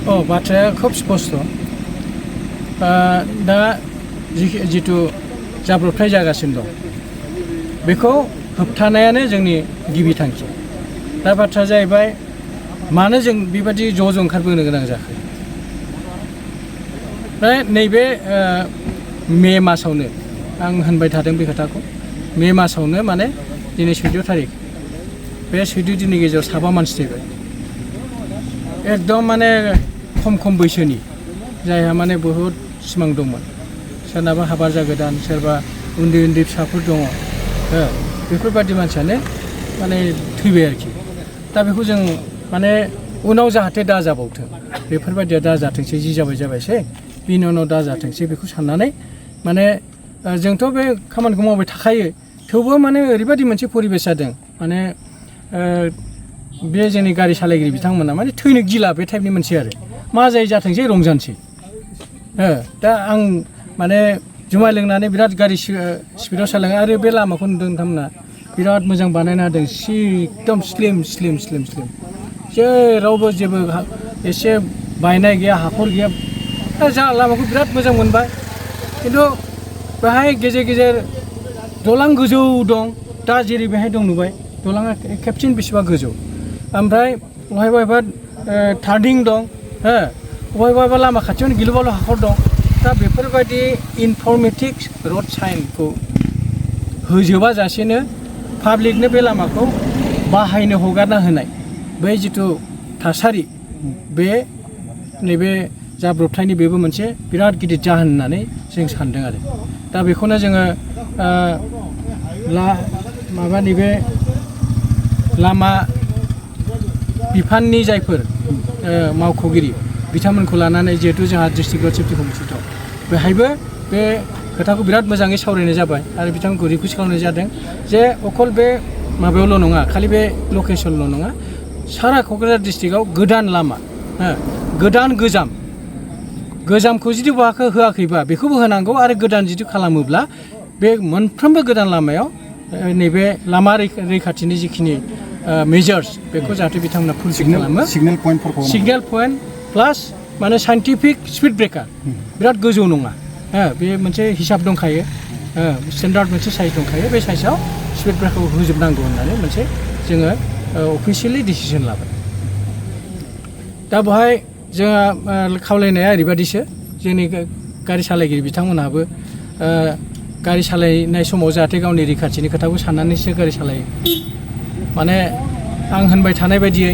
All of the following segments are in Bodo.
बाथ्राया खोब स्पष्ट दा जितु जाब्रबथाय जागासिनो दं बेखौ होबथानायानो जोंनि गिबि थांखि दा बाथ्राया जाहैबाय मानो जों बेबादि ज' ओंखारबोनो गोनां जाखो दा नैबे मे मासावनो आं होनबाय थादों बे खोथाखौ मे मासावनो माने दिनै 14 थारिख बे 14 दिननि गेजेराव 7 मानसि थैबाय एकदम माने खम बैसोनि जायहा माने बहुत सिमां दंमोन सोरनाबा हाबा जागोदान सोरबा उन्दै फिसाफोर दङ बेफोरबादि मानसियानो माने थैबाय आरोखि दा बेखौ जों माने उनाव जाहाथे दा जाबावथों बेफोरबादिया दा जाथोंसै जि जाबायसै बिनि उनाव दा जाथोंसै बेखौ साननानै माने जोंथ' बे खामानिखौ मावबाय थाखायो थेवबो माने ओरैबादि मोनसे परिबेस जादों माने बे जोंनि गारि सालायगिरि बिथांमोना माने थैनो गिला बे टाइपनि मोनसे आरो मा जायो जाथोंसै रंजानोसै दा आं माने जुमाय लोंनानै बिराद गारि स्पिडाव सालायो आरो बे लामाखौ नुदों नोंथांमोना बिराद मोजां बानायना होदों एकदम स्लिम जेरावबो जेबो एसे बायनाय गैया हाखर गैया जा लामाखौ बिराद मोजां मोनबाय खिन्थु बेहाय गेजेर दलां गोजौ दं दा जेरै बेहाय दं नुबाय दलाङा खेबसेनो बेसेबा गोजौ ओमफ्राय बहायबा टार्निं दं बहायबा लामा खाथियावनो गिलुबालु हाखर दं दा बेफोरबायदि इनफरमेटिभ रड साइनखौ होजोबा जासेनो पाब्लिकनो बे लामाखौ बाहायनो हगारना होनाय बै जिथु थासारि बे नैबे जाब्रबथायनि बेबो मोनसे बिराद गिदिर जाहोन होननानै जों सानदों आरो दा बेखौनो जोङो नैबे लामा बिफाननि जायफोर मावख'गिरि बिथांमोनखौ लानानै जिहेतु जोंहा डिस्ट्रिक्ट रड सेफ्टि कमिटि दं बेहायबो बे खोथाखौ बिराद मोजाङै सावरायनाय जाबाय आरो बिथांमोनखौ रिकुवेस्ट खालामनाय जादों जे अकल बे माबायावल' नङा खालि बे लकेसनल' नङा सारा क'क्राझार डिस्ट्रिक्टआव गोदान लामा गोदान गोजामखौ जुदि होआखैबा बेखौबो होनांगौ आरो गोदान जुदि खालामोब्ला बे मोनफ्रोमबो गोदान लामायाव नैबे लामा रैखाथिनि जिखिनि मेजार्स बेखौ जाहाथे बिथांमोना फुल खालामो सिगनेल पइन्ट प्लास माने साइन्टिफिक स्पिड ब्रेकार बिराद गोजौ नङा बे मोनसे हिसाब दंखायो स्टेन्डार्ड मोनसे साइज दंखायो बे साइजआव स्पिड ब्रेकारखौ होजोबनांगौ होननानै मोनसे जोङो अफिसियेलि डिसिजन लाबाय दा बेवहाय जोंहा खावलायनाया ओरैबादिसो जोंनि गारि सालायगिरि बिथांमोनहाबो गारि सालायनाय समाव जाहाथे गावनि रैखाथिनि खोथाखौ साननानैसो गारि सालायो माने आं होनबाय थानाय बायदियै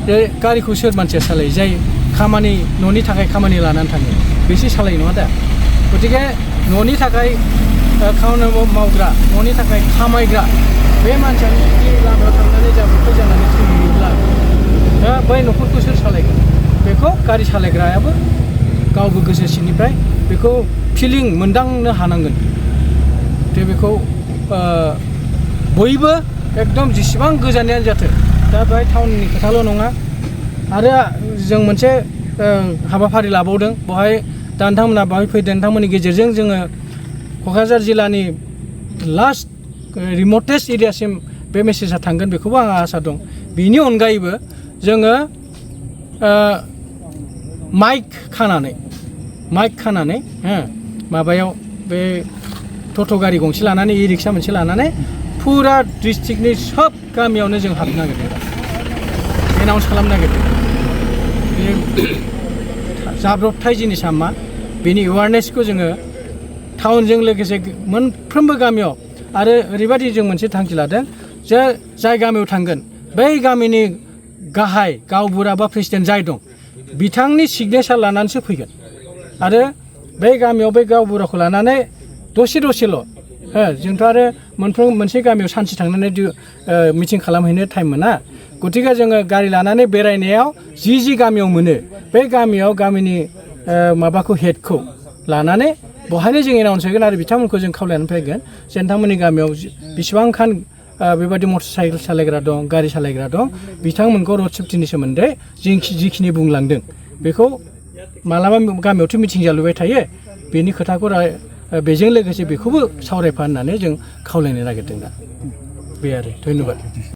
जे गारिखौ सोर मानसिया सालायो जाय खामानि न'नि थाखाय खामानि लानानै थाङो बेसो सालायो नङा दा गतिके न'नि थाखाय खामानि मावग्रा न'नि थाखाय खामायग्रा बे मानसियानो जुदि लामायाव थांनानै जाब्रबथाय जानानै थैयोब्ला दा बै न'खरखौ सोर सालायगोन बेखौ गारि सालायग्रायाबो गावबो गोसो सिंनिफ्राय बेखौ फिलिं मोनदांनो हानांगोन जे बेखौ बयबो एकदम जेसेबां गोजाननियानो जाथों दा बेहाय टाउननि खोथाल' नङा आरो जों मोनसे हाबाफारि लाबावदों बेवहाय दा नोंथांमोना बेवहाय फैदों नोंथांमोननि गेजेरजों जोङो क'क्राझार जिल्लानि लास्ट रिमटेस्ट एरियासिम बे मेसेजआ थांगोन बेखौबो आंहा आसा दं बिनि अनगायैबो जोङो माइक खानानै माबायाव बे टट' गारि गंसे लानानै इ रिक्सा मोनसे लानानै फुरा डिस्ट्रिक्टनि सब गामियावनो जों हाबनो नागिरदों एनाउन्स खालामनो नागिरदों बे जाब्रबथाय जिनिसा मा बेनि एवारनेसखौ जोङो टाउनजों लोगोसे मोनफ्रोमबो गामियाव आरो ओरैबायदि जों मोनसे थांखि लादों जे जाय गामियाव थांगोन बै गामिनि गाहाय गावबुरा बा प्रेसिडेन्ट जाय दं बिथांनि सिगनेसार लानानैसो फैगोन आरो बै गामियाव बै गावबुराखौ लानानै दसेल' जोंथ' आरो मोनसे गामियाव सानसे थांनानै मिटिं खालामहैनो टाइम मोना गतिके जोङो गारि लानानै बेरायनायाव जि गामियाव मोनो बे गामियाव गामिनि माबाखौ हेडखौ लानानै बहायनो जों एनाउन्स होगोन आरो बिथांमोनखौ जों खावलायनानै फैगोन जे नोंथांमोननि गामियाव बेसेबांखान बेबायदि मटर साइकेल सालायग्रा दं गारि सालायग्रा दं बिथांमोनखौ रड सेफ्टिनि सोमोन्दै जिखिनि बुंलांदों बेखौ मालाबा गामियावथ' मिटिं जालुबाय थायो बेनि खोथाखौ बेजों लोगोसे बेखौबो सावरायफा होननानै जों खावलायनो नागिरदों दा बे आरो धन्यबाद।